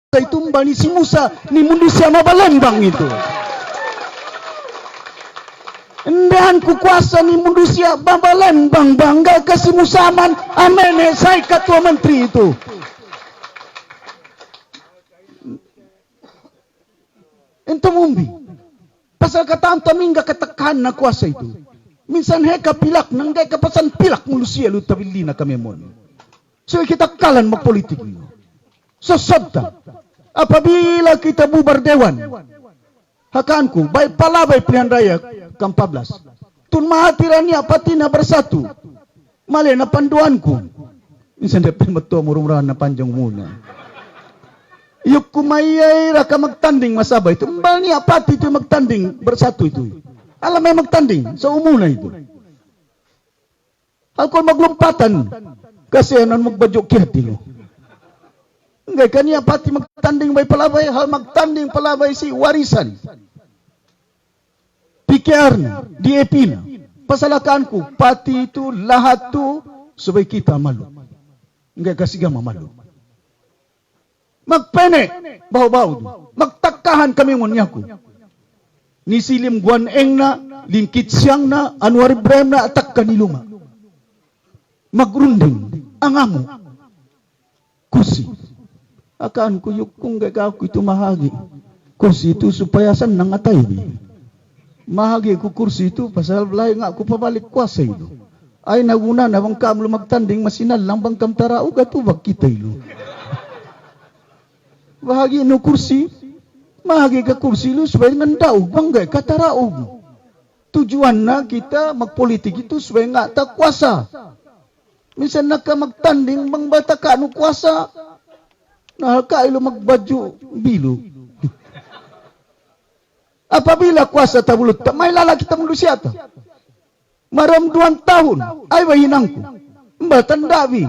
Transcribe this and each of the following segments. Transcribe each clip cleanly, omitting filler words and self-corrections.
tumbal ni si Musa ni manusia mabalembang itu. Endahan ku kuasa ni manusia mabalembang bangga kasih Musaman amene saya ketua menteri itu. Ento mumbi. Pasal kata anta mingga ketekan na kuasa itu. Minsan heka pilak nang ka pasan pilak manusia lu tabilina kami mon. So kita kalan magpolitik itu. Sesabda apabila kita bubar dewan hakanku baik palabay pilihan raya ke-14 tun mahatirani apatina bersatu mali na panduanku minsan dapat mato murumurahan na panjang muna yuk kumayay raka magtanding masabay tumbal ni apati itu magtanding bersatu itu alam may magtanding sa umuna itu alkol maglumpatan kasi anon magbadyo kihati mo. Enggak kania pati magtanding bay palabay hal magtanding palabay si warisan. PKR na, DAP na. Pasalakanku pati itu lahat tu supaya kita malu. Enggak kasigama malu. Magpene baw-baw. Magtakahan kami ngunyaku. Ni Silim Guan Eng na, Lingkit Siyang na, Anwar Ibrahim na atak kaniluma. Magrunding ang amo. Kusi. Akan kuyuk kung gagaw itu mahagi. Kursi itu supaya senang atay. Mahagi ku kursi itu pasal belai nga aku pabalik kuasa itu. Ay naguna na bang kam magtanding masinal lang bang kam taraog at ubag kita ilo. Bahagi no kursi. Mahagi ka kursi lu supaya ngandaog bang ka taraog. Tujuan na kita magpolitik itu supaya nga ta kuasa. Minsan na ka magtanding bang bata ka no kuasa. Nah, kailo magbadyo bilu. Apabila kuasa tabulut, may lalaki ta manusia ta. Maram 2 tahun, ay wahinangku. Mbatan dawi.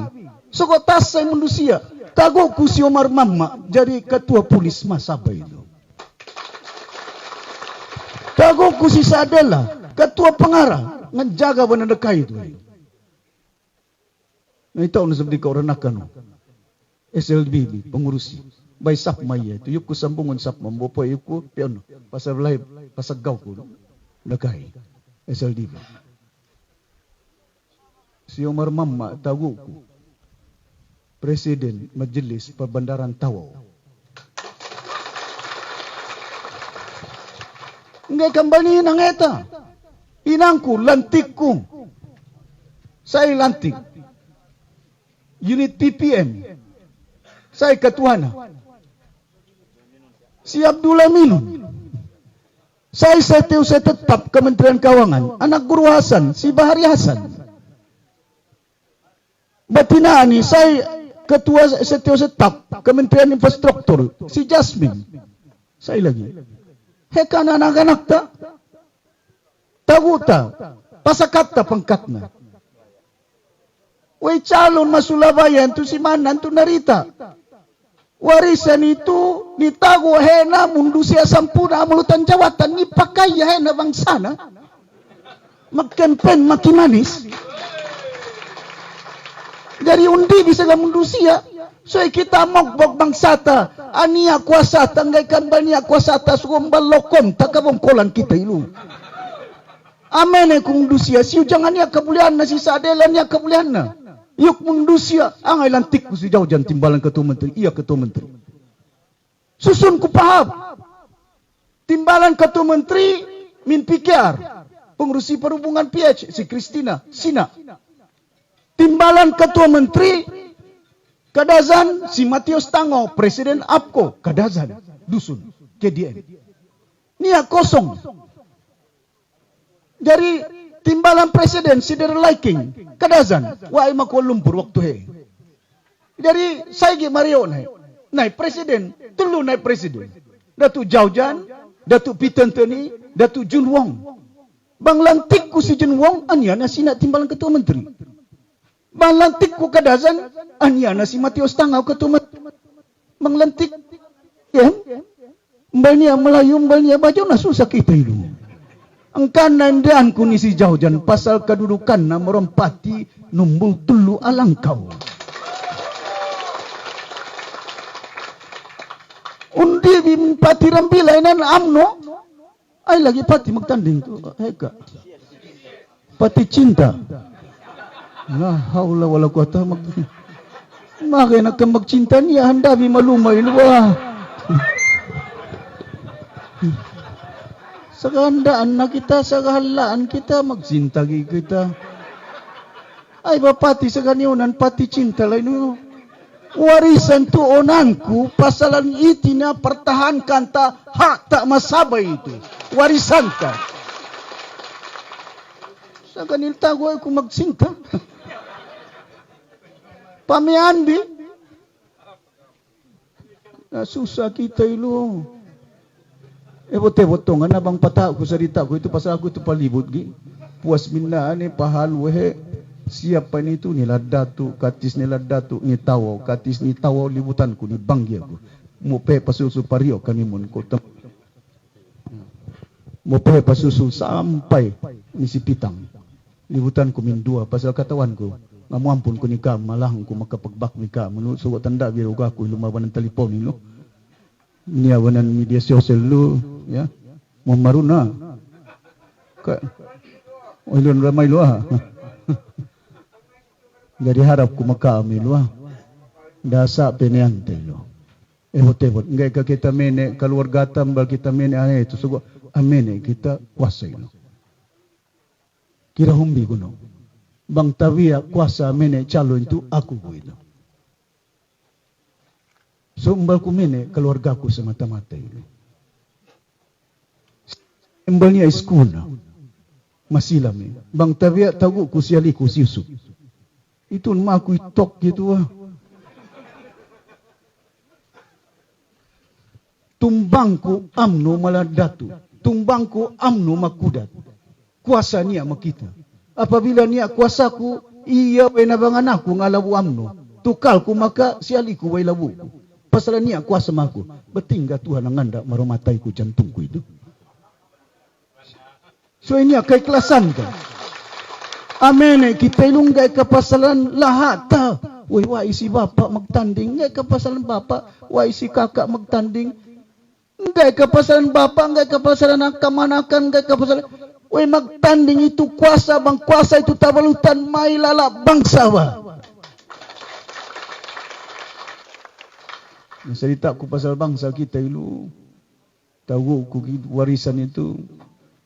Sokotas say manusia. Tago ku si Omar Mamma, jadi ketua polis masabay itu. Tago ku si Sadela, ketua pengarah, ngejaga banadakay itu. Nah, itaw na sabdi ka oranakan. SLB pengurusi bay sap maya itu yuk ku sambungan sap mambopo yuk ku piano pasal live pasagaw ko nagay SLB si Omar Mamma tagu ku Presiden Majelis Perbandaran Tawau nggak kembali nang eta inangku lantikku saya lantik unit PPM saya ketua na. Si Abdullah Minun. Saya tetap Kementerian Keuangan. Anak Guru Hasan, si Bahari Hasan. Batinani, saya ketua tetap Kementerian Infrastruktur, si Jasmine. Saya lagi. Hekan anak-anak ta. Taguta. Pasakata pangkatna. Way calon masulabayan tu si Manan tu narita. Warisan itu ditago hena mundu siya sampuna amulutan jawatan ni pakai hena bangsana. Magkampen makimanis. Dari undi bisa ga mundu siya. So kita mogbog bangsata. Ania kuasa tanggaikan bania kuasa ta sugombal lokom takabongkolan kita ilu. Amen kung mundu siya. Siyo jangan niya kabulian na si Sadelan niya kabulian na. Yuk mundusia ang ay lantik ko si Jaujan timbalan ketua menteri iya ketua menteri susun ku paham timbalan ketua menteri min PKR pengurusi perhubungan PH si Christina Sina timbalan ketua menteri Kadazan si Matius Tango presiden APKO Kadazan dusun KDN nia kosong dari timbalan presiden si Liking Kadazan wa ima Kuala Lumpur waktu he dari Saigi Mario naik presiden telu naik presiden Datu Jaujan Datu Pitenteni Datu Jun Wong bang lantik ku si Jun Wong aniana si nak timbalan ketua menteri bang lantik ku Kadazan aniana si Matius Tangau ketua menteri bang lantik ya mbalnya Melayu mbalnya baju na susah kita itu ang kanandaan ko ni si Jaujan pasal kedudukan na merompati numbul tulu alangkau. Undi pati rambilainan amno. Ay lagi pati magtanding tu. Heka. Pati cinta. La haula wala quwata Makin nak magcinta niya handa bi malumay luwa. Sa kahandaan na kita, sa kahalaan kita, magcinta kita. Ay bapati sa kaniunan, pati cinta lain no. Warisan tuonanku, pasalan iti na pertahankan ta, hak tak masabay itu. Warisan ka. Sa kanil tago ay kung magcinta. Pamiandi. Susah kita ilo. Ebot-ebot nga nabang pata ko sarita ko ito pasal ako ito palibot gi. Puas minaan pahalwe siap pa nito nila datu katis nila datu ni tawo katis ni tawo libutan ko ni banggi ako. Mupe pasusu pario kami mon ko. Mupe pasusu sampai ni si pitang. Libutan ko min dua pasal katawan ko. Ngamuampun ko ni ka malang ko makapagbak ni ka menurut suwat tanda biro ko lumaban ng telepon nilo. Niawanan media sosial lu ya memaruna ka ulun ramai lu jadi harap ku makami lu dasa peniante lu ebot ngai ka kita mene keluarga tambal kita mene ane itu sugo amene kita kuasa lu kira humbi kuno bang tawia kuasa mene calon itu aku itu. So umbal ko mene keluarga ko sa mata-mata ini. Umbal niya school na. Masila me. Bang tabia tagu ko siyali ko siyusuk. Ito naman ako itok gitu Tumbang ko amno maladatu. Tumbang ko amno makudat. Kuasa niya makita. Apabila niya kuasa ko, iya ay nabangan ako ngalabu amno. Tukal ko maka siyali ko way labu ko. Pasal niya kuasa maku. Betingga Tuhan ang nganda marumatay ko jantung ko itu. So ini keikhlasan ka. Amen. Kita ilunggay kapasalan lahat. Uy, wai si bapak magtanding. Ngay kapasalan bapak. Wai si kakak magtanding. Ngay kapasalan bapak. Ngay kapasalan ang kamanakan. Ngay kapasalan. Uy, magtanding itu kuasa. Bang kuasa itu tabalutan. May lala bangsa ba. Cerita aku pasal bangsa kita itu. Tahu ku warisan itu.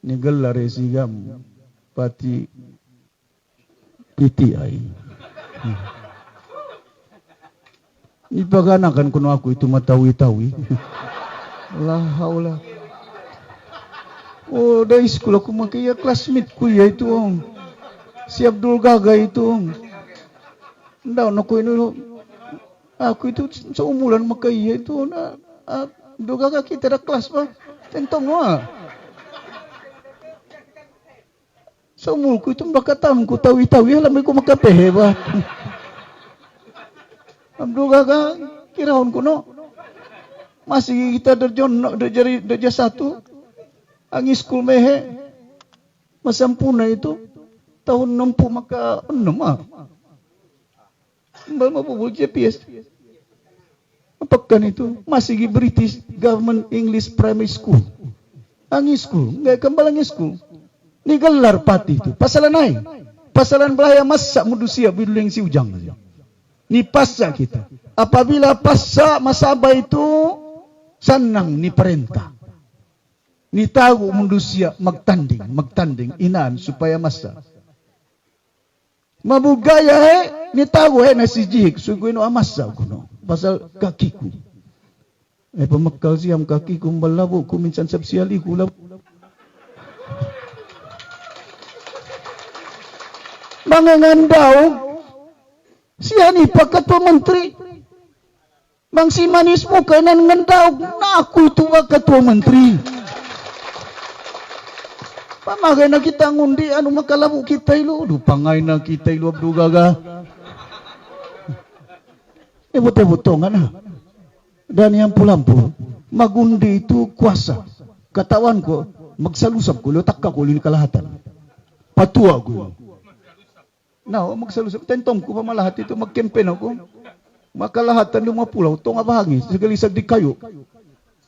Negelar sigam. Pati PTI. Ipaganakan kuno aku itu matawi-tawi. La haula. Oh, dari sekolah aku makanya classmate ku ya itu. Si Abdul Gaga itu. Ndak nak ini aku itu seumuran makanya itu Abdul Gaga kita ada kelas bah. Tentang Seumurku itu bakatan ku tawi-tawi alam ko makapehe ba. Abdul Gaga kiraon kuno. Masih kita derja satu. Ang school mehe. Masampuna itu tahun 60 maka 6 Mbak mabubul GPS. Apakah itu masih di British Government English Primary School. Ang school, enggak kembali ang school. Ni gelar pati itu. Pasalan ay. Pasalan belaya masak mudusia biduling si ujang. Ni pasa kita. Apabila pasa masaba itu sanang ni perintah. Ni tahu mudusia magtanding inaan supaya masa. Mabugaya ni tahu na si jihik suguino amasa kuno. Pasal kakiku. Pemakal siyam kakiku malabu ku minsan sabsiali ku labu. Mangangandao siya ni pagkatua menteri bang si manis mo kainan ngandao na ako ito ketua menteri pamagay na kita ngundi ano makalabu kita ilo pangay na kita ilo Abdul Gaga buto-buto nga na dan yang pulampu magundi itu kuasa katawan ko magsalusap ko letak ka ko lini kalahatan patua ko Now, magsalusap. Tentong ko pa malahat ito, mag-campaign ako. Makalahatan ng mga pulaw, ito nga bahagi. Sagalisag di kayo.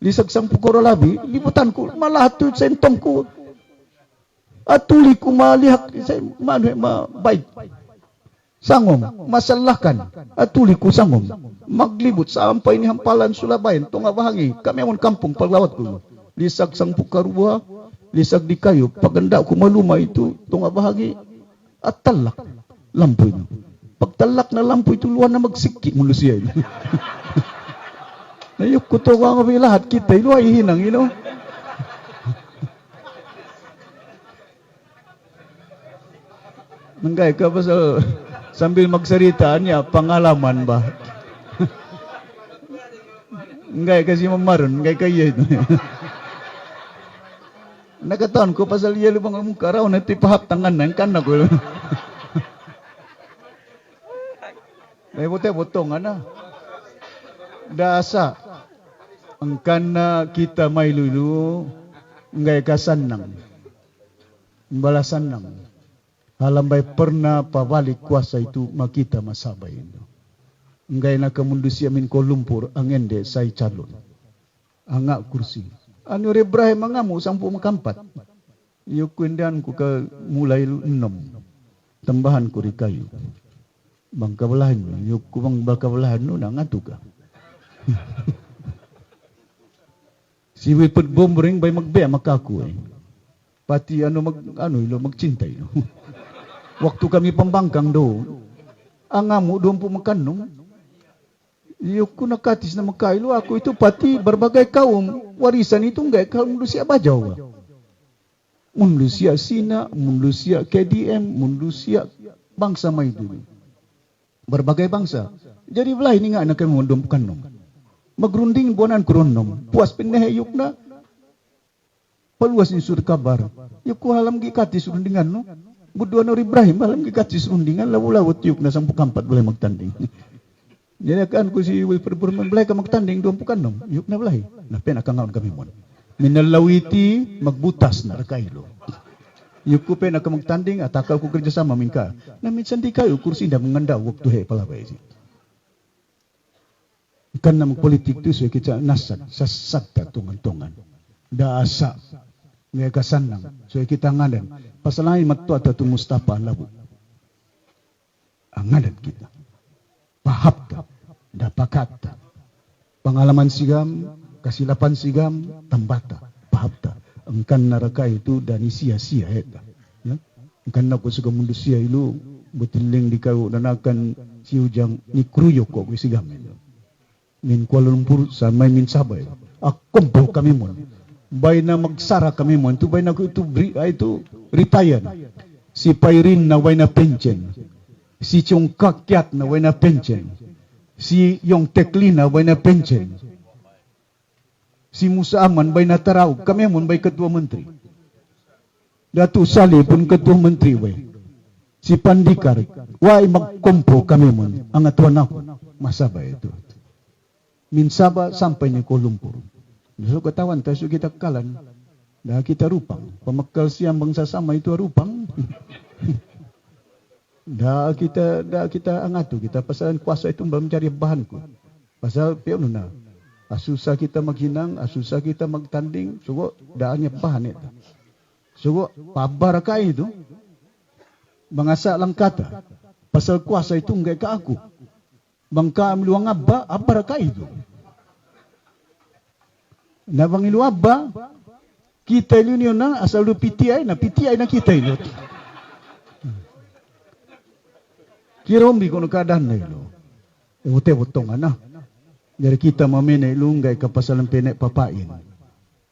Lisag sang pukoro labi, libutan ko, malahat sa entong ko. Atuli ko malihak, mabait. Sangom, masalahkan, atuli ko sangom. Maglibot sa ampay ni hampalan sulabayan, tunga bahangi, kami amon kampung paglawat ko. Lisag sang pukarua, lisag di kayo, paganda ko maluma itu, tunga bahagi, at talak, lampu itu. Pagtalak na lampu itu, luwan na magsiki mulu siya itu. Nayuk ko to mga lahat kita, ilo ay hinang, Nanggay ka ba sambil magsarita niya, pangalaman ba? Nanggay kasi mamaron, nanggay kayo ito. Nakataon ko pasal iya lubang muka raw na tipahap tangan na kan ako. May botong ana. Dasa ang kana kita may lulu ngay kasanang. Balasanang. Halambay pernah pabalik kuasa itu makita masabay itu. Ngay na kamundo siya min ko lumpur ang ende say calon. Anga kursi. Anu Ibrahim mangamu sampu makampat. Yukundan ku ka mulai 6. Tambahan ku ri kayu. Bangka belahan yuk ku bang bangka belahan nu na ngatu ka. Si wipet bombring bay magbe makaku. Pati ilo magcintay no. Waktu kami pembangkang do. Angamu 20 makanong. Yuk ku nakatis na makailo aku itu pati berbagai kaum warisan itu enggak kaum manusia Bajawa. Manusia Sina, manusia KDM, manusia bangsa Maidu. Berbagai bangsa. Jadi belah ini enggak nak mengundum kanong. Magrunding bonan kronom. Puas pindah yuk na. Paluas ni sur kabar. Yuk ku halam gikati surundingan no. Buduan Ibrahim halam gikati surundingan lawu-lawut yuk na 14 boleh magtanding. Jadi kan ku si Wilfred Burman belai ka magtanding 26 yuk na belai na pena kangaon kami mon minalawiti magbutas na rakailo yuk ku pena ka magtanding atakaw ku kerja sama mingka na minsan di kayo kursi nda menganda waktu he palabay si kan na magpolitik tu so kita nasad sasakta tungan-tungan daasa ngay kasanang so kita ngadan pasalay matto at Mustafa labu ang ngadan kita pahapta, dapakata, pengalaman sigam, kasilapan sigam, tambata, pahapta. Engkan naraka itu dan sia-sia eta. Ya? Engkan na ko sa mundo sia ilu, butiling di kayo nanakan si ujang ni kruyok ko sigam ito. Min Kuala Lumpur sa may min sabay. Akumpo kami mo. Bay na magsara kami mo. Ito bay na ko itu retired. Si Pairin na way na pension. Si Chong Kakyat na way na pension. Si Yong Tekli na way na pension. Si Musa Aman bay na taraw. Kami mon bay ketua menteri. Datu Saleh pun ketua menteri way. Si Pandikar. Way magkumpo kami mon. Ang atuan ako. Masabay ito. Minsaba sampai ni Kuala Lumpur. So katawan tayo kita kalan. Dah kita rupang. Pemakal siang bangsa sama itu rupang. Dah kita angatu kita pasal kuasa itu mencari bahan ku. Pasal pion na. Asusah kita maghinang, asusah kita magtanding, sugo daannya bahan itu. Sugo pabar ka itu. Mangasa lang kata. Pasal kuasa itu enggak ke aku. Bangka miluang abba, apa ka itu. Na bang ilu abba, kita ilu na asal lu PTI na kita ilu. Kirombi kono keadaan na ilo. Ute-utong ana. Dari kita mamene ilo, ngay kapasalan penek papain.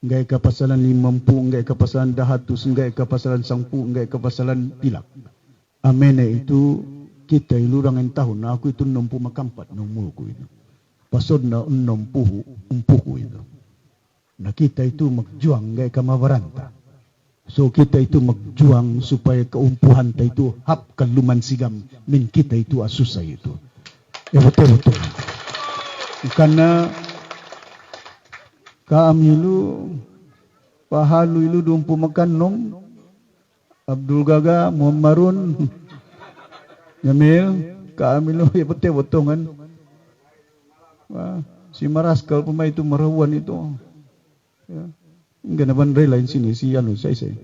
Ngay kapasalan 50, ngay kapasalan 100, ngay kapasalan 10, ngay kapasalan pilak. Amene itu, kita ilo rangan tahun na ako itu 60 makampat ng muko ito. Pasod na 60 umpuko ito. Na kita itu magjuang ngay kamabaranta. So kita itu magjuang supaya keumpuhan ta itu hap kaluman sigam min kita itu asusay itu. Betul-betul. Karena kami ilu pahalu ilu 20 makanom Abdul Gaga Muhammad Marun Jamil kami ilu ya betul-betul kan. Si Maraskal pemain itu merawan itu Ya. Enggak naman lain sini si saya.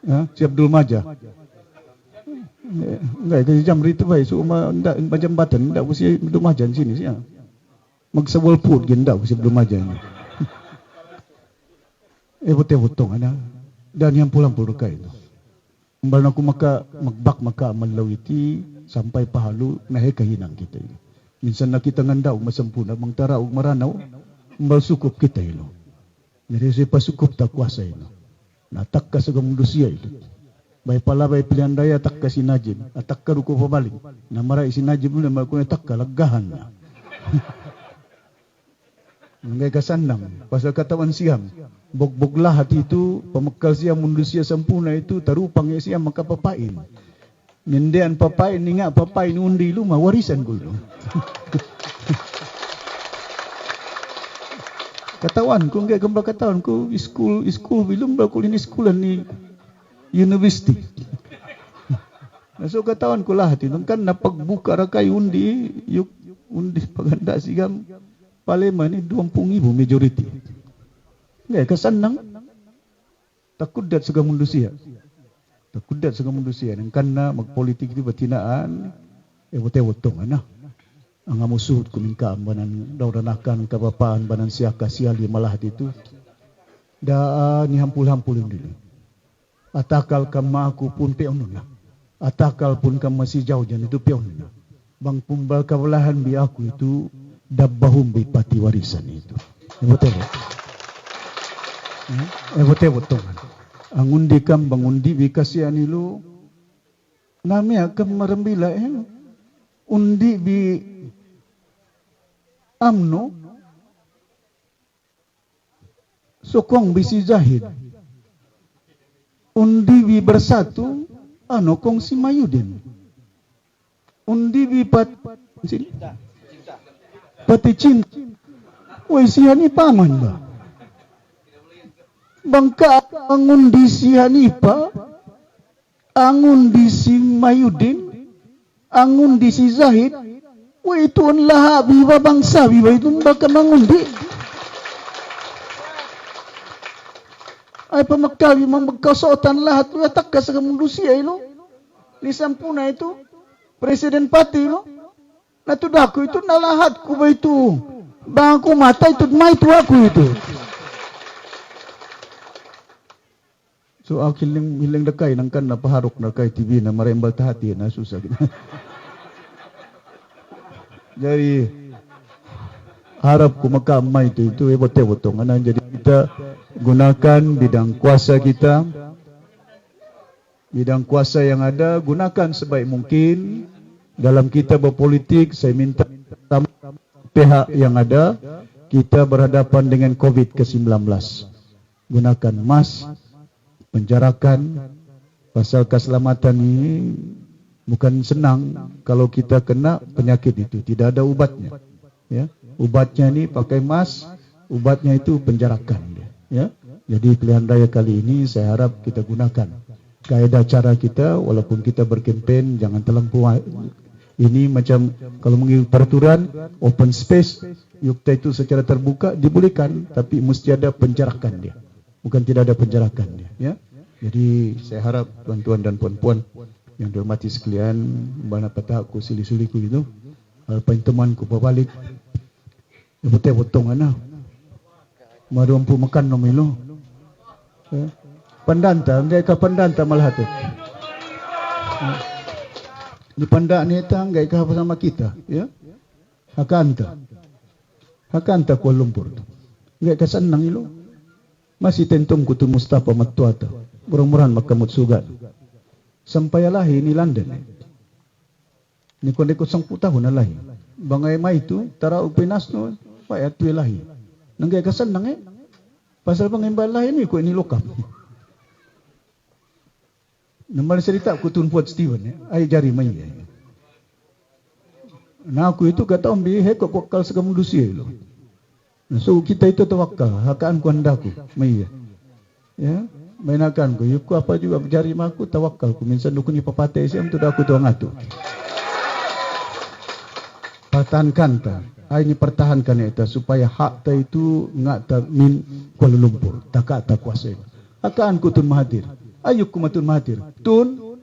Ya, si Abdul Majah. Enggak itu Jamri itu baik so ndak jambatan ndak usia Abdul Majah sini sih. Magsawal put gin ndak usia Abdul Majah ni. Betul ana. Dan yang pulang dekai itu. Mbal aku magbak maka malawiti sampai pahalu nahe kahinang kita ini. Minsan na kita ngandau masempuna mangtara og maranaw mbal sukup kita ilo. Jadi saya pasukup tak kuasa ilo. Natak ka sa gamundusiya ilo. Bay pala bay pilihan daya tak ka si Najib. Atak ka ruko pabalik. Namaray si Najib mo na makuha tak ka laggahan na. Ngay kasandang. Pasal katawan siyam. Bogbog lahat itu. Pamakal siya mundusiya sampuna itu. Tarupang siya makapapain. Nindian papain ni nga papain undi lu mawarisan ko ilo. Katawan ko ngay kambal katawan ko school bilum ba ko ini schoolan ni university. So katawan ko lahat ito kan napagbuka ra kay undi paganda sigam palema ni 20,000 majority. Ngay kasanang takudat sa gamundusiya. Takudat sa gamundusiya nang kanna magpolitik di batinaan wote-wotong ana. Ang amusud kumingka banan daw ranakan kabapaan banan siya kasyali malahat itu. Da ni hampul-hampul dili. Atakal kamaku pun peon na. Atakal pun kam masih jauh jan itu peon na. Bang pumbal kawalahan bi aku itu dabbahum bi pati warisan itu. Betul. Betul. Ang undi kam bangundi bi kasihan ilu nami akan marambila undi bi amno sokong bisi Zahid undi bi bersatu kong si Mayudin undi bi pati cinta woi sihani paman ba bangka angun di si Hanipa angun di si Mayudin angun di si Zahid wah itu on laha biba bangsa biba itu baka mangundi ay pamakali magkasotan lahat yatak ka sa kamundusiya ilo ni sampuna itu presiden pati ilo natudako itu nalahat ko ba itu bang ako matay tudmay to ako itu so ako hilang dakay nang kan napaharok na kay TV na marembal tahati na susah jadi harap ko makamay itu bote-botong ana jadi kita gunakan bidang kuasa kita bidang kuasa yang ada gunakan sebaik mungkin dalam kita berpolitik. Saya minta pihak yang ada kita berhadapan dengan COVID-19 gunakan mask penjarakan pasal keselamatan ini bukan senang kalau kita kena penyakit itu tidak ada ubatnya ya ubatnya ini pakai mask ubatnya itu penjarakan ya jadi pilihan raya kali ini saya harap kita gunakan kaedah cara kita walaupun kita berkempen jangan terlampau ini macam kalau mengikut peraturan open space yukta itu secara terbuka dibolehkan tapi mesti ada penjarakan dia bukan tidak ada penjarakan dia ya jadi saya harap tuan-tuan dan puan-puan yang dihormati sekalian bana patah aku sili-suliku itu alpain temanku pabalik bote-botong ana madumpu makan nomilo pandanta ngai ka pandanta malhat di pandak ni tang ngai ka sama kita ya hakanta Kuala Lumpur ngai ka sanang ilo masih tentung kutu Mustafa Mattuata murah-murahan makamut sugat sampai lahi ni London ni kon dekot 10 tahun lahi bangay mai itu tara upinas no payat tu lahi nanggay kasan nang pasal bangay lahi ni ko ini lokap namal cerita ku tun puat Steven ay jari mai na aku itu kata ombi he ko kokal sagamundusi lo so kita itu tawakal hakaan ku andaku mai ya mainakan ko yuko apa juga jari maku tawakal ku minsan dukuni papate siam tu aku tu ngatu patan kanta Ini pertahankan itu supaya hak ta itu ngat ta min Kuala Lumpur. Tak kuasa. Akaan ku Tun Mahathir. Ayuk ku Tun Mahathir. Tun,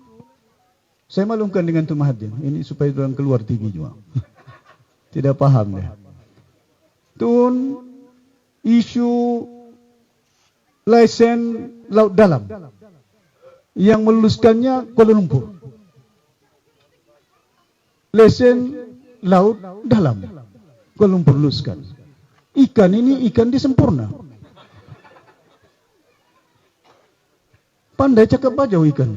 saya maklumkan dengan Tun Mahathir. Ini supaya orang keluar tinggi juga. Tidak paham dia. Tun, isu lesen laut dalam yang meluluskannya Kuala Lumpur. Lesen laut dalam Kuala Lumpur luluskan. Ikan ini ikan disempurna. Pandai cakap bajau ikan.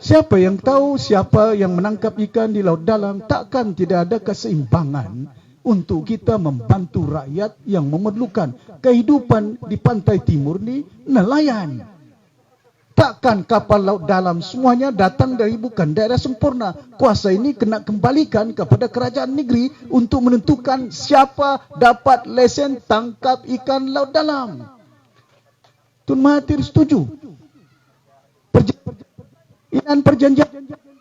Siapa yang tahu siapa yang menangkap ikan di laut dalam, takkan tidak ada keseimbangan untuk kita membantu rakyat yang memerlukan kehidupan di pantai timur ni nelayan. Takkan kapal laut dalam semuanya datang dari bukan daerah sempurna. Kuasa ini kena kembalikan kepada kerajaan negeri untuk menentukan siapa dapat lesen tangkap ikan laut dalam. Tun Mahathir setuju. Perjanjian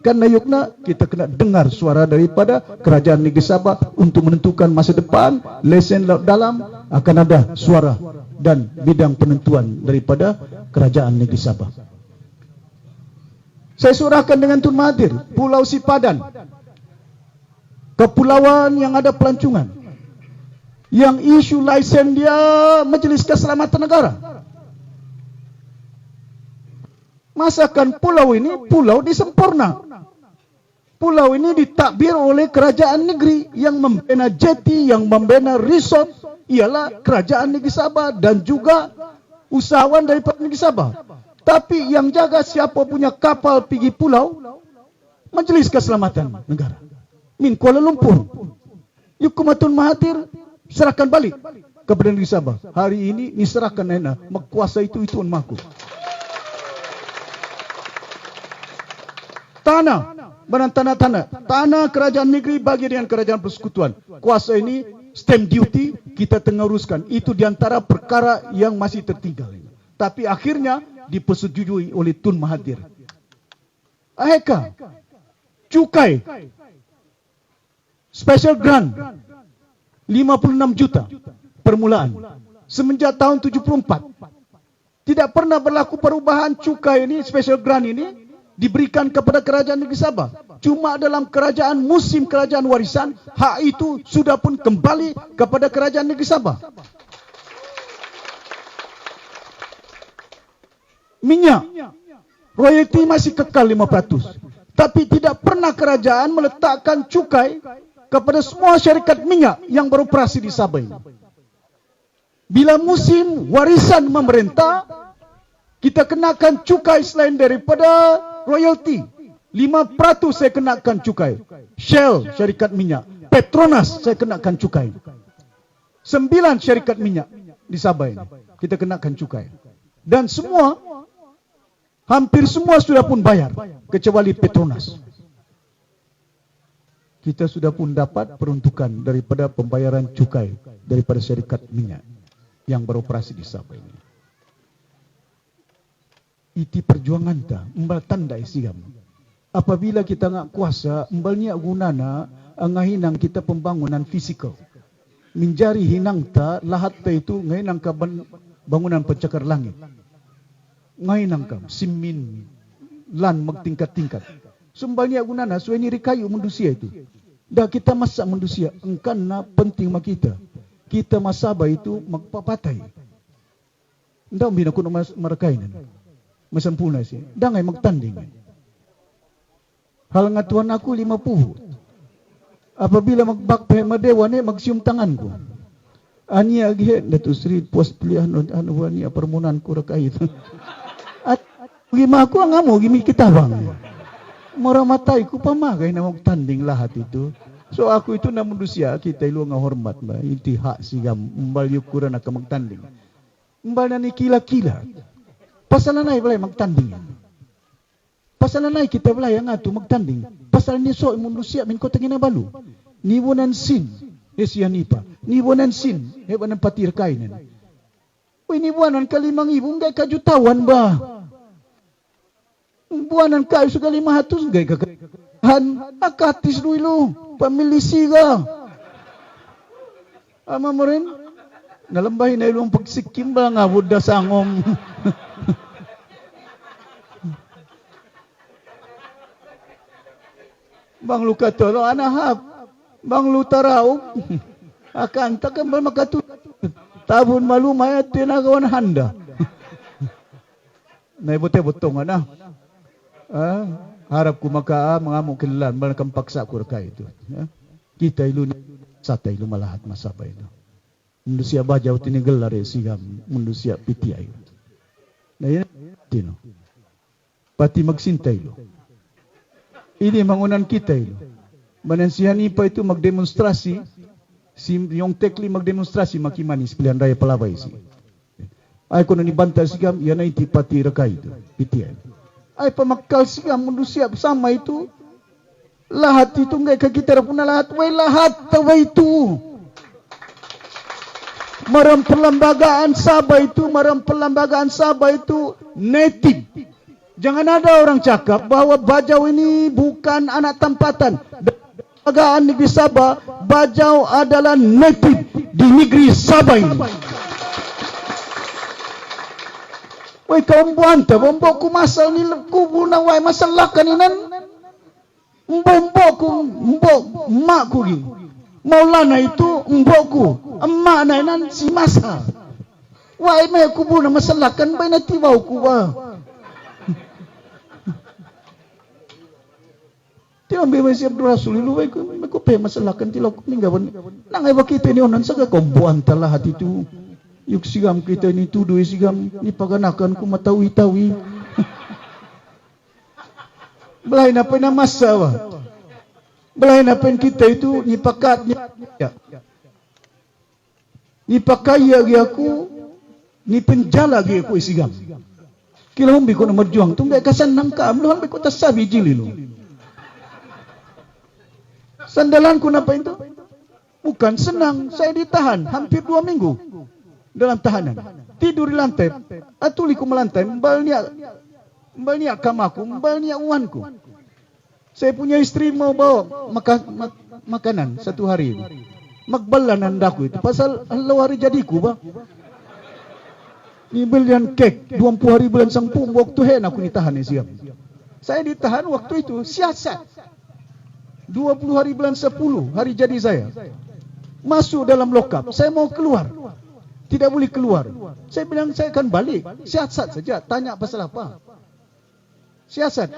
karena yukna kita kena dengar suara daripada kerajaan negeri Sabah untuk menentukan masa depan lesen laut dalam akan ada suara dan bidang penentuan daripada kerajaan negeri Sabah. Saya surahkan dengan Tun Mahathir Pulau Sipadan, kepulauan yang ada pelancongan, yang isu lesen dia Majlis Keselamatan Negara. Masakan pulau ini pulau disempurna. Pulau ini ditakbir oleh kerajaan negeri yang membina jeti, yang membina resort ialah kerajaan negeri Sabah dan juga usahawan daripada negeri Sabah. Tapi yang jaga siapa punya kapal pergi pulau, Majlis Keselamatan Negara. Min Kuala Lumpur. Hukuman Tun Mahathir serahkan balik kepada negeri Sabah. Hari ini diserahkan enak. Kuasa itu maku. Tanah kerajaan negeri bagi dengan kerajaan persekutuan. Kuasa ini stamp duty kita tengah uruskan. Itu diantara perkara yang masih tertinggal. Tapi akhirnya dipersetujui oleh Tun Mahathir. Cukai special grant 56 juta permulaan semenjak tahun 74. Tidak pernah berlaku perubahan cukai ini, special grant ini diberikan kepada kerajaan negeri Sabah. Cuma dalam kerajaan musim kerajaan warisan, hak itu sudah pun kembali kepada kerajaan negeri Sabah. Minyak, royalti masih kekal 5%. Tapi tidak pernah kerajaan meletakkan cukai kepada semua syarikat minyak yang beroperasi di Sabah ini. Bila musim warisan memerintah, kita kenakan cukai selain daripada royalti. 5% saya kenakan cukai. Shell, syarikat minyak. Petronas, saya kenakan cukai. 9 syarikat minyak di Sabah ini, kita kenakan cukai. Dan semua, hampir semua sudah pun bayar, kecuali Petronas. Kita sudah pun dapat peruntukan daripada pembayaran cukai daripada syarikat minyak yang beroperasi di Sabah ini. Iti perjuangan ta, embal tandai sigam. Apabila kita ngak kuasa, embalnya gunana ngahinang kita pembangunan fisikal. Menjari hinang ta, lahat ta itu ngahinang ka bangunan pencakar langit. Ngahinang ka, simin, lan magtingkat-tingkat. Sembalnya gunana, so ini rikayu mendusia itu. Dah kita masak mendusia, engkan na penting mak kita. Kita masabah itu magpapatay. Ndak bina kuno marakainan. Masampuna siya. Dangay magtanding. Hal nga tuan aku 50. Apabila magbakpay madewa ni magsium tangan ko. Ani agi datu Sri puas pilihan anu ani permunan ko rakait. At gima ako ang amo gimi kitabang. Mura matay ko pamagay na magtanding lahat itu. So aku itu na manusia kita ilu nga hormat ba. Inti hak sigam mbal yukuran ka magtanding. Mbal na ni kila-kila. Pasal nanay balay magtanding. Pasal nanay kita balay ang ato magtanding. Pasal ni so manusia min ko tangina balu. Niwonan sin. Siya nipa. Niwonan sin. Hewan ng patir kainan. Uy, niwonan ka 5,000. Ngay kajutawan ba? Buwanan kayo sa 500. Ngay kakahan. Akatis duilo. pamilisi ka. Ama mo rin? Nalambahin na ilong pagsikim ba nga, buda sangom. Bang luka tolo, anahap. Bang lutaraog. Akan, takkan ba makatulad. Tabun malumay at tinagawan handa. Naibute-butong na. Harap ko mga mukilan, malakang paksa ko ka ito. Kita ilo satay lumalahat masabay na. Mundo siya bajaw tinigal lari sigam, mundo siya pitiay. Na yan, tino. Pati magsintay lo. Ini mangunan kita ilo. Manansihan pa itu magdemonstrasi, yung tekli magdemonstrasi makimanis pilihan raya palabay si. Ay ko na nibanta sigam, yan ay tipati rakay ito, pitiay. Ay pamakal sigam, mundo siya sama itu. Lahat itu enggak kakitara pun lahat, way lahat taway itu. Maram perlembagaan Sabah itu native. Jangan ada orang cakap bahwa Bajau ini bukan anak tempatan. Perlembagaan negeri Sabah, Bajau adalah native di negeri Sabah ini. Woi kaum buanta, bomboku masal ni kubu na wai masalah kaninan. Mbokku, makku gini. Maulana itu mbokku, emak nainan si masa. Wai me kubu na masalah kan bay na tibaw ku ba. Tiang be si Abdul Rasul lu wai ku pe masalah kan tilaw ku minggawan. Nang ay bakita ni onan saga kombuan talah hati tu. Yuk sigam kita ni tuduh sigam ni paganakan ku matawi-tawi. Belai na pa na masawa. Belai na pa kita itu nipakat niya. Nipakaya gi aku, ni penjala gi aku isigam. Kila humbi ko na marjuang tunggay kasan nang kaam lo humbi ko tasabi jililo. Sandalan ko na pa itu. Bukan senang, saya ditahan hampir 2 minggu dalam tahanan. Tidur di lantai, atuli ko melantai, mbalnya kamaku, mbalnya uanku. Saya punya istri mau bawa makanan 1 hari. Magbalan andaku itu. Pasal Allah hari jadiku ba. Ni belian kek 20 hari bulan sangpung waktu hen aku ditahan siap. Saya ditahan waktu itu siasat. 20 hari bulan 10 hari jadi saya. Masuk dalam lokap. Saya mau keluar. Tidak boleh keluar. Saya bilang saya akan balik. Siasat saja. Tanya pasal apa. Siasat.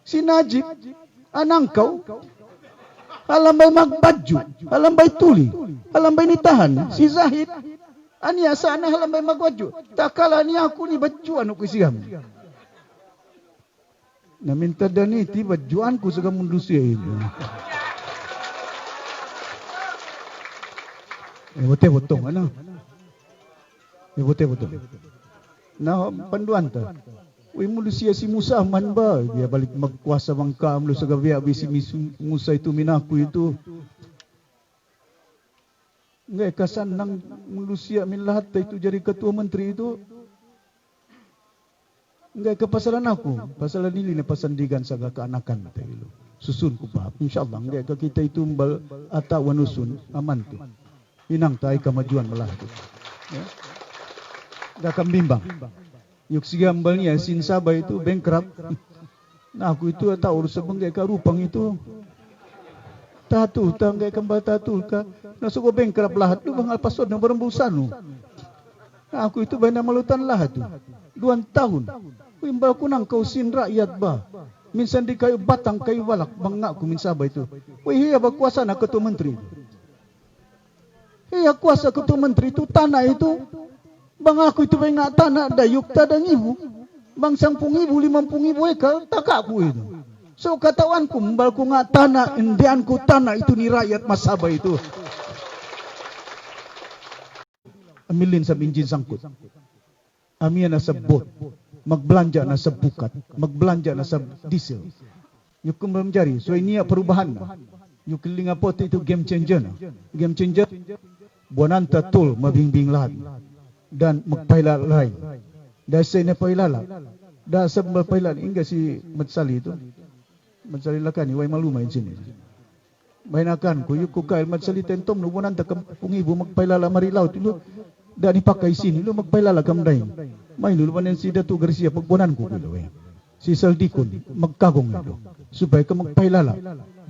Si Najib, anang kau, halambay magbadju, halambay tuli, halambay nitahan. Si Zahid, aniya sana halambay magbadju. Takala niya ako ni badjuan ako siyam. Naminta daniti badjuan ko sa kamundo siya ito. Bote-botong, ano? Bote-botong. Na panduan ta. Uy mulu siya si Musa man ba? Dia balik magkuasa bang kaamlo sa gabi abi si Musa itu minaku itu. Nggak kasan nang mulu siya min lahat itu jadi ketua menteri itu. Nggak kepasalan aku, pasalan nili na pasandigan sa kaanakan tayo. Susun ko pa. Insyaallah nggak ka kita itu mbal ata wanusun aman tu. Inang tay kamajuan malahat. Ya. Nggak kambimbang. Yuk sigambal niya, sinsaba itu bankrupt. Nah aku itu tahu urus sebengai karupang itu. Tatu, tanggay kambal tatu ka. Nasuko bankrupt lahat. Lu bang alpasod na barembusan. Nah aku itu banyak malutan lahat. 2 tahun. Imbal ko nang kausin rakyat ba. Minsan di kayo batang kayo walak. Bangga ko minsaba itu. Uy hiya ba kuasa na ketua menteri. Hiya kuasa ketua menteri itu tanah itu. Bang aku itu banyak tanah dayuk tadang ibu. Bang 10.000, 50.000 ekar tak aku itu. So katawanku mbal ku nga tanah, indianku tanah itu ni rakyat Masaba itu. Amilin sa binjin sangkut. Amiya na sa bot. Magbelanja na sa bukat. Magbelanja na sa diesel. Yung kumamjari. So iniya perubahan na. Yung kilingapot itu game changer na. Game changer. Buwananta tol mabingbing lahat. Dan magpailalay. Dahil sa inapailala. Dahil sa magpailalay. Inga si Matsali itu. Matsali lakani. Way malumayin sini. Bainakan ko yung kukail magsalitent nubunan ta pungibo magpailala marilaw tilo da ni pakai sini lu magpailala kamday. May luluman si Dato Garcia pagbunan ko kilo si Saldikon magkagong ilo supaya ka magpailala.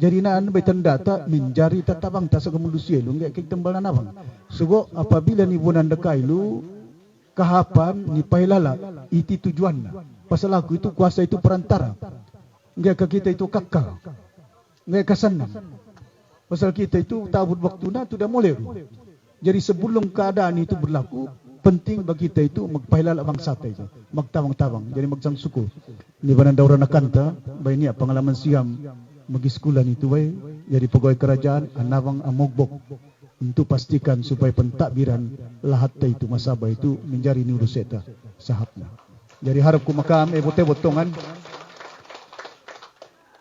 Jadi naan bay tanda ta minjari tatabang ta sa kamundusiya lu ngay kay tambal na nawang. Sugo apabila ni bunan da kailu kahapan ni pailala iti tujuan na. Pasal aku itu kuasa itu perantara. Ngay ka kita itu kakak. Ngay kasanan. Pasal kita itu tabut waktu na tu dah mulai. Jadi sebelum keadaan itu berlaku, penting bagi kita itu magpailala bangsa itu, magtawang-tawang. Jadi magsang suku. Di mana daura na kanta, bay niya pengalaman siyam magiskulan itu bay. Jadi pegawai kerajaan anawang amogbok untuk pastikan supaya pentakbiran lahat itu masaba itu menjadi nuruseta sahapna. Jadi harap ku makam bote-botongan.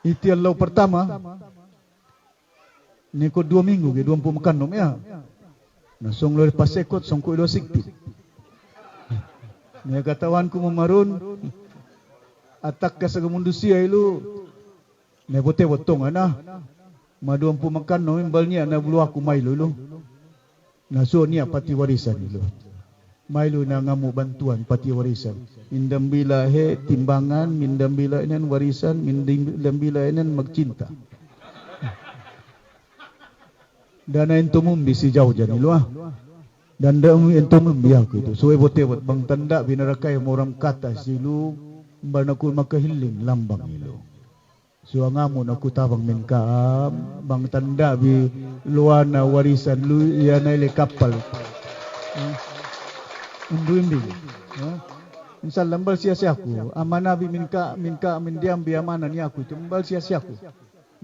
Iti Allah pertama. Ni ko 2 minggu ke 20 makan nom ya. Na song lo pasekot song ko ilo sikpit. Ni katawan ko mamarun atak ka sa kamundusiya ilo. Ne bote botong ana. Maduampu makan nom imbal niya na bulu aku mailo lo. Na so niya pati warisan ilo. Mailo na ngamu bantuan pati warisan. Mindam bila he timbangan, mindam bila inan warisan, mindam bila inan magcinta. Dana ento mumbi si jauh jani luah. Dan dah ento mumbi aku itu. So bote bot bang tanda binarakai moram kata silu banakul makahiling lambang ilu. So angamun aku tabang menkam bang tanda bi luana warisan lu ia naile kapal. Unduimbi. Insal lambal sia-sia aku. Amanah bi minka mendiam bi amanah ni aku itu lambal sia-sia aku.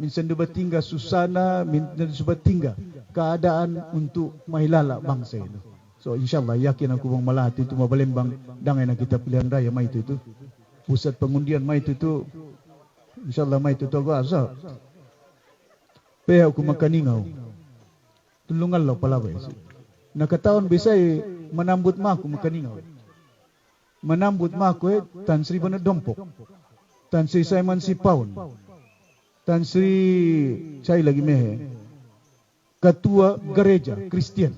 Minsan duba tinggal susana, minsan duba tinggal keadaan untuk mahilala bangsa itu. So insyaAllah yakin aku bang malahat itu mabalembang dangai na kita pilihan raya mai itu. Pusat pengundian mai itu insyaAllah mai itu aku asa. Paya aku makaningaw. Tulungan lo palabay. Nakataon bisay menambut maku makaningaw. Menambut maku Tan Sri Banadompok. Tan Sri Simon Sipaun. Tan Sri saya lagi mehe ketua gereja Kristian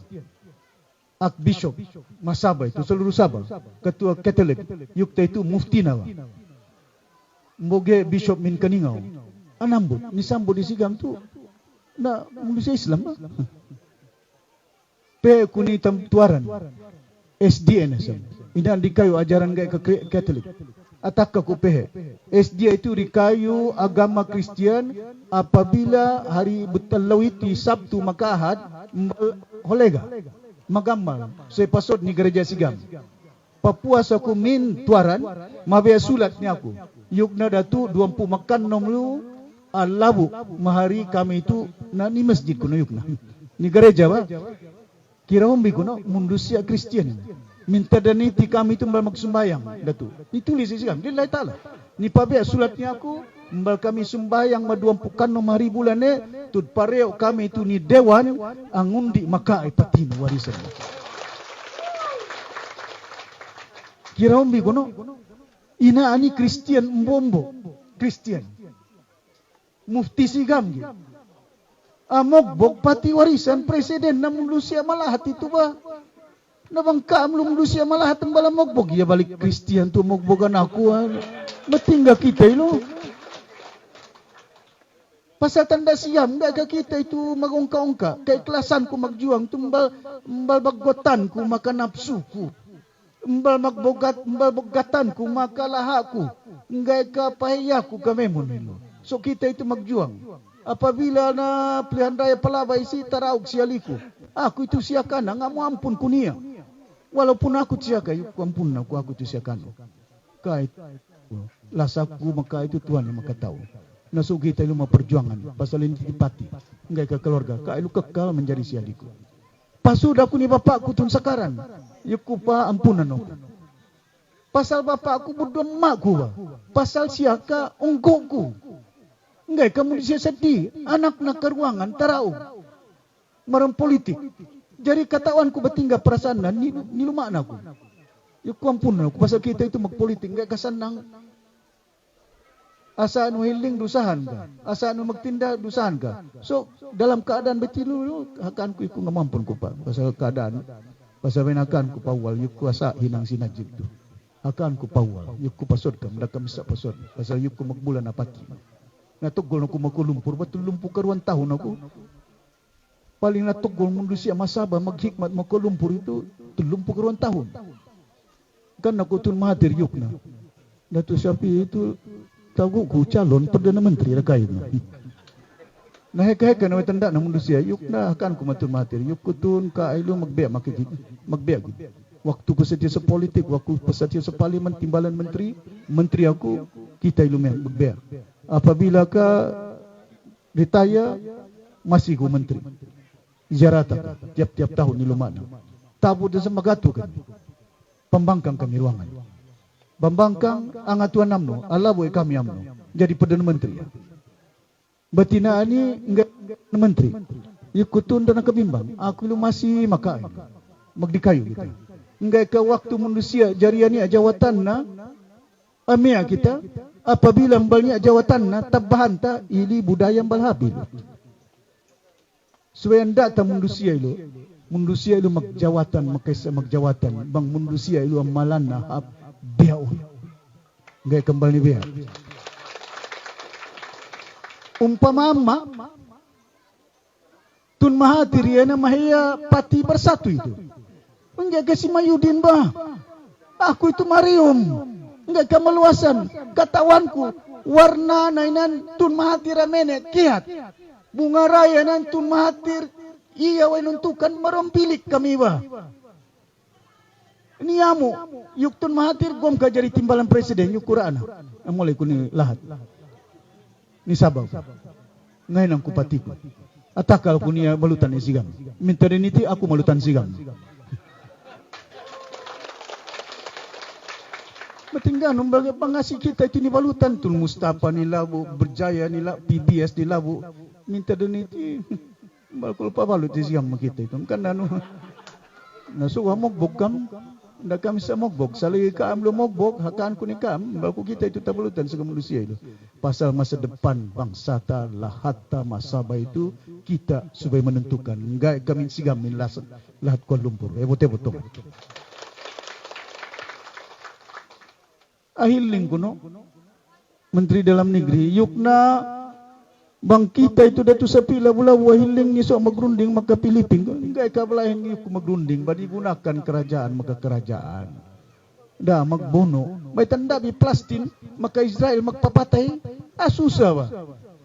Archbishop Masaba itu seluruh Sabah ketua Katolik yukta itu mufti nawa mboge bishop min kaningau anambut ni sambut di sigam tu na manusia Islam pe kuni tuaran SDN inan dikayu ajaran gaya ke Katolik atak aku pehe. SDA itu dikayu agama Kristian apabila hari betalawiti Sabtu maka Ahad holega magambal saya pasod ni gereja sigam. Papuas aku min tuaran mabaya sulat ni aku. Yukna datu 20 makan nomlu alabu mahari kami itu na ni masjid kuno yukna. Ni gereja ba? Kira hombi kuno mundusia Kristian. Minta daniti kami itu mbal magsumbayang datu. Ditulis sigam di Allah Taala. Ni pabaya sulatnya aku mbal kami sumbayang maduampukan nomari bulane tud pareo kami itu ni dewan angundi maka ipatin warisan. Kira umbi kono ina ani Kristian mbombo Kristian. Mufti sigam gi. Amok bok pati warisan presiden namun Lucia malahat itu ba. Nabangka amlum Lucia malahat tembala mogbog ya balik Kristian tu mogbogan aku matingga kita ilo. Pasal tanda siam enggak kita itu magongka-ongka keikhlasan ku magjuang tumbal baggotan ku maka nafsuku. Mbal bogatan ku maka lahaku enggak ka pahiyaku kamemon ilo. So kita itu magjuang. Apabila na pilihan raya palabay si taraog sialiku. Aku itu siakan ngamu ampun ku niya. Walaupun aku siaka yuk ampun aku itu siakan. Kait lasaku maka itu Tuhan yang maka tahu. Nasu kita itu perjuangan pasal ini dipati. Enggak ke keluarga. Ka ilu kekal menjadi sialiku. Pasudah ku ni bapakku tun sakaran. Yuk pa ampunan no. Pasal bapakku berdua makku ba. Pasal siaka ongkoku. Enggak kamu di sedih. Anak nak ke ruangan taraog. Marang politik. Jadi katawanku bertinggal perasaan ni lumakna aku. Yuk ampun aku pasal kita itu magpolitik enggak kasanang. Asa anu hiling dusahan ka. Asa anu magtinda dusahan ka. So dalam keadaan betilu akan ku ngamampun ku pa. Pasal keadaan pasal menakan ku pawal yuk kuasa hinang sinajid tu. Akan ku pawal yuk ku pasod ka mendak misa pasod. Pasal yuk ku magbulan apaki. Natugol aku magkulumpur betul lumpur karuan tahun aku. Paling natugol mundu siya masaba maghikmat magkulumpur itu lumpur karuan tahun. Kan aku tun mahathir yuk na. Dato' Syafi itu tahu ku calon Perdana Menteri rakyat. Nah heka-heka na tanda na mundu siya yuk na akan ku matur mahathir yuk kutun ka ailu magbiak magbiak. Waktu ku setia sepolitik, waktu setia separlimen timbalan menteri aku kita ilu magbiak. Apabila ka retire masih ku menteri. Ziaratan tiap-tiap tahun ilu mana. Tabu de semagatu kan. Pembangkang kami ruangan. Bambangkang ang atuan namno, alaboy kami amno. Jadi Perdana Menteri. Betina ani enggak menteri. Ikutun dan kebimbang. Aku lu masih makai. Magdikayu kita. Enggak ke waktu manusia jariani jawatan na amia kita. Apabila balnya jawatan na tabahanta ili budaya balhabil. Suwayan data manusia ilu. Manusia ilu magjawatan makaisa magjawatan. Bang manusia ilu amalan na hap. Biao. Enggak kembali biao. Umpama Tun Mahathir yana mahaya pati bersatu itu. Enggak kasi Mayudin bah. Aku itu Marium. Enggak kemaluasan. Katawanku warna nainan Tun Mahathir amene kiat. Bunga raya nan Tun Mahathir iya wenuntukan merompilik kami bah. Niamu, yuk Tun Mahathir gom ka jadi timbalan presiden yuk Quran. Mulai ku ni lahat. Ni sabaw. Ngayon ang kupatiku. Atakal ku niya malutan ni sigam. Minta riniti aku malutan sigam. Matinggan umbaga pangasi kita itu ni balutan Tun Mustafa ni labu, Berjaya ni labu, PBS ni labu. Minta riniti balkul pa balut ni sigam kita itu. Kan anu nasuwa mo bugam. Ndak kami sa mogbog, salagi kaam lo mogbog, hakaan ko ni kaam, bago kita itu tabalutan sa manusia itu. Pasal masa depan bangsa ta lahata masaba itu kita supaya menentukan. Enggak kami sigam min lahat Kuala Lumpur. Bote-bote. Ahiling ko no, Menteri Dalam Negeri, yukna bang kita itu datu sa pila bula wahiling ni so magrunding maka Pilipin. Enggak kabalahin ni ku magrunding badi gunakan kerajaan maka kerajaan. Da magbono, may tanda bi plastin maka Israel magpapatay. Susah ba.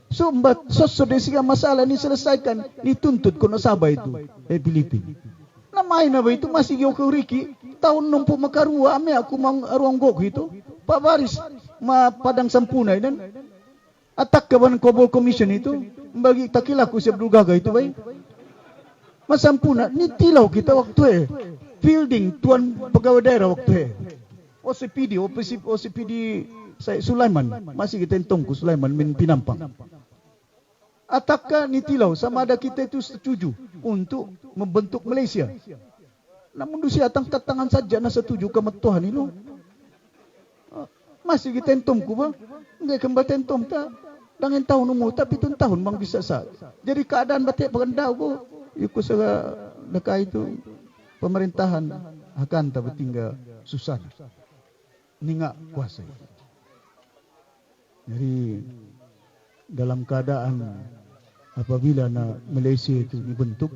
So sosodesiga masalah ni selesaikan dituntut kuno sabay itu Pilipin. Namay na ba itu masih yo riki tahun 60 makarua ame aku mang aronggok itu. Pak Baris padang sampunay dan atak kawan Kobol Commission itu bagi takilaku siap dugaga itu baik. Masampuna ni tilaw kita waktu fielding tuan pegawai daerah waktu OCPD saya Sulaiman masih kita tongku Sulaiman min Pinampang. Atakkah ni tilaw sama ada kita itu setuju untuk membentuk Malaysia. Namun dusia tangan saja na setuju ke Tuhan itu. Masih kita tongku ba? Enggak kembali tentom ta. Dengan tahun umur tapi tu tahun bang bisa sah. Jadi keadaan batik berendau ko, ikut sa dekat itu pemerintahan akan tak bertinggal susah. Ningak kuasa. Jadi dalam keadaan apabila na Malaysia itu dibentuk,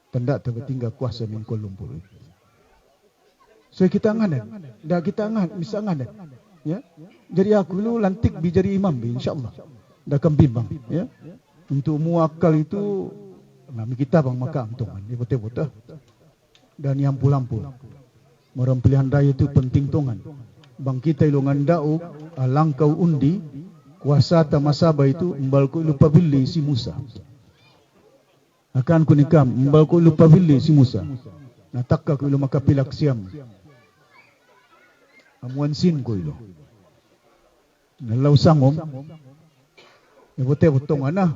tanda tak bertinggal kuasa di Kuala Lumpur. So kita angan, dah kita angan, bisa angan. Ya, jadi aku dulu lantik jadi imam insyaallah. Dah akan bimbang ya. Untuk muakal itu nami kita bang makam tongan ni betul-betul. Dan yang lampu. Orang pilihan raya itu penting tongan. Bang kita ilungan dau alangkau undi kuasa ta masaba itu mbal ko lupa billi si Musa. Akan kunikam mbal ko lupa billi si Musa. Natakka ko ilu makapilak siam. Amuan sin ko ilo. Nalaw sangom. Ibote butong ana.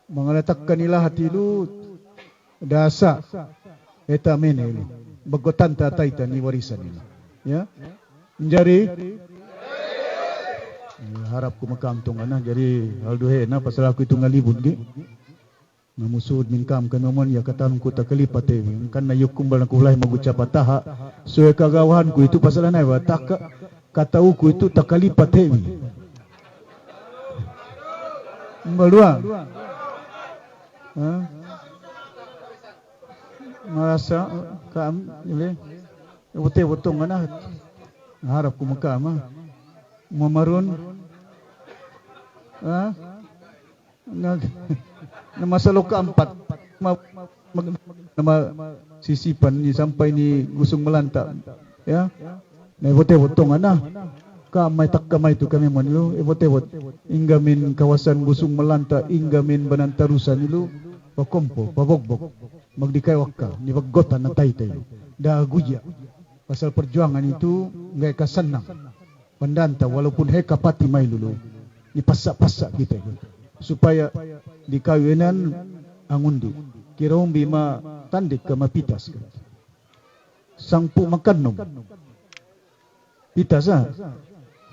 Mga natakkan nila hatilu dasa. Eta mene ilo. Bagotan tatay ta ni warisan nila. Ya. Menjadi Harap ku makam tong ana jadi alduhe na pasal aku itu ngalibut ge. Namusud minkam kan momon ya katan ku takalipat kan na yukum bal ku ulai magucap ataha. So kagawahan ku itu pasal anai wa tak kata ku itu takalipat hewi. Balua. Ha? Merasa kam ile. Wote wotong ana. Harap ku makam Mamarun nama salok keempat nama sisipan ni sampai ni gusung melanta ya na bote botong ana kamay takkamay tu kami manlu bote bot inggamin kawasan gusung melanta inggamin banantarusan nilu pakompo pabogbog magdikay wakka ni baggotan ng taytay da guya pasal perjuangan itu ngai kasanang pandanta walaupun heka pati mai lulu dipasak-pasak kita supaya di kawinan angundi kira umbi ma tandik ke mapitas sangpu makannom pitas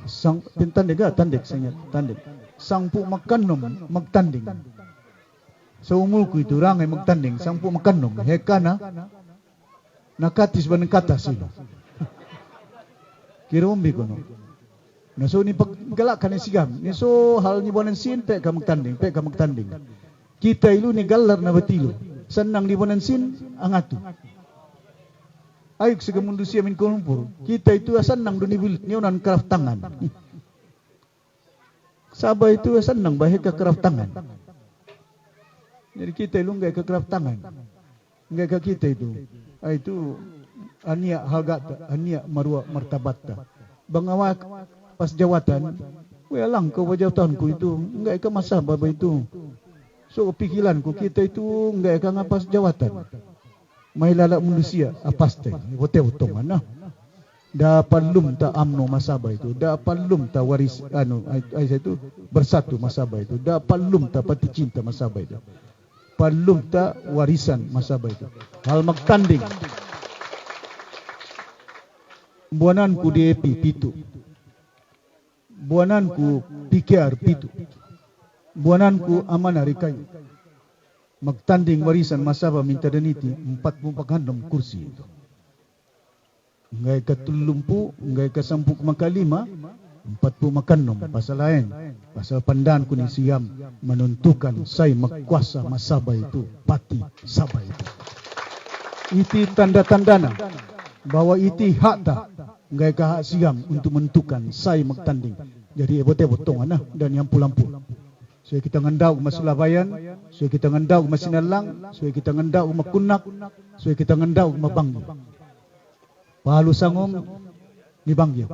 sang pintandik tandik sanya tandik sangpu makannom magtanding sa umulku itu rangai magtanding sangpu makannom heka na nakatis baneng kata sila kira umbi kono. Nah so ni paggalakkan ni sigam. Ni so hal ni bonan sin pe ka magtanding. Kita ilu ni galar na batilo. Sanang ni bonan sin ang ato. Ayok sa gamundo siya min kulumpur. Kita itu sanang do ni bilit ni unan kraftangan. Sabay itu sanang bahe ka kraftangan. Jadi kita ilu nggak ke kraftangan. Nggak ka kita itu. Ay itu ania hagata, ania marwa martabata. Bangawak pas jawatan, lang ke jawatanku itu, enggak ke masa baba itu. So pikiranku kita itu enggak ke ngapas jawatan. Mai lalak manusia apas teh, bote utong ana. Da palum ta amno masaba itu, da palum ta waris ai itu bersatu masaba itu, da palum ta pati cinta masaba itu. Palum ta warisan masaba itu. Hal magtanding. Buananku di epi pitu. Buananku PKR pitu. Buananku amanah kayu. Magtanding warisan masaba minta daniti 46 kursi itu. Ngai ka 30, ngai ka 10 makalima, 40 makannom pasal lain. Pasal pandanku ni siam menentukan saya magkuasa masaba itu, pati saba itu. Iti tanda-tandana bahwa iti hak dah ngai ka hak siam untuk menentukan saya magtanding. Jadi ebote botong ana dan yang lampu. So kita ngendau mas Sulabayan, so kita ngendau mas Sinalang, so kita ngendau makunak, so kita ngendau mabanggi. Pahalu sangom ni banggi.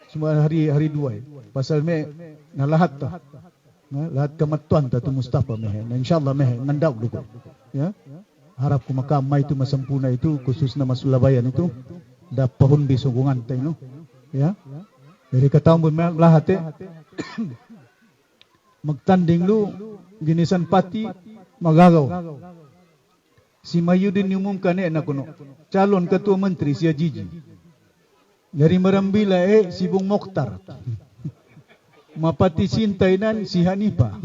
Semua hari dua. Pasal me nalahat ta. Lahat kamatuan ta tu Mustafa meh. Insyaallah meh ngendau dulu. Ya. Harap ku makamai itu masempurna itu khususnya mas Sulabayan itu da pohon bisungungan ta ino. Ya. Jadi kataong lahat magtanding lu ginisan pati magagaw. Si Mayudin umumkan na kuno calon ketua menteri si Ajiji. Dari Marambila si Bung Mokhtar. Mapati sintainan si Hanipa.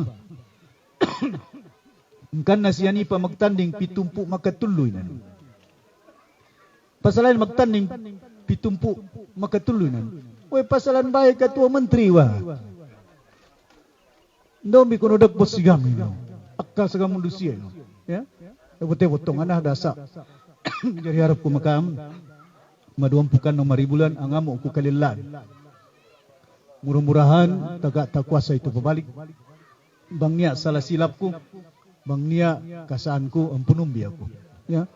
Kan na si Hanipa magtanding pitumpu makatuloy na. Pasalain magtanding pitumpu makatuloy na. Uy, pasalan bahay ketua menteri wa. Ndomi kuno dak bos sigami no. Akka sagam manusia no. Ya. Bote-botong anah dasa. Jadi harap ku makam maduampukan nomor bulan angamu ku kalilan. Murah-murahan tagak tak kuasa itu berbalik. Bang nia salah silapku. Bang nia kasaanku ampunumbi aku. Ya.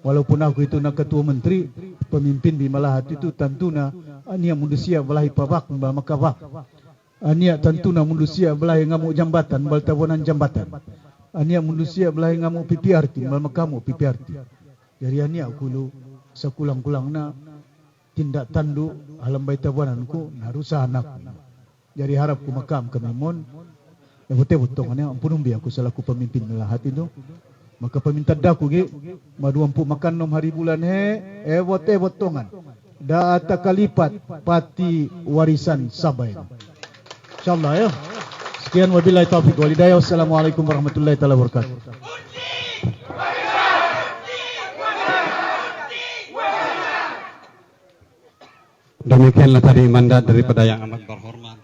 Walaupun aku itu nak ketua menteri, pemimpin di Malahat itu tantuna ania manusia belahi pabak mbak makabak. Ania tantuna manusia belahi ngamuk jambatan, bal tabunan jambatan. Ania manusia belahi ngamuk PPRT, mbak makamu PPRT. Jadi ania aku lu sekulang-kulangna tindak tanduk alam bayi tabuananku narusa anak. Jadi harap ku makam kemimon. Ya betul-betul ania ampunumbi aku selaku pemimpin Malahat itu. Maka peminta daku ge maduampu makan nom hari bulan bote botongan da atakalipat pati warisan sabai Insyaallah ya. Sekian wabillahi taufiq wal hidayah. Wassalamualaikum warahmatullahi taala wabarakatuh. Demikianlah tadi mandat daripada yang amat terhormat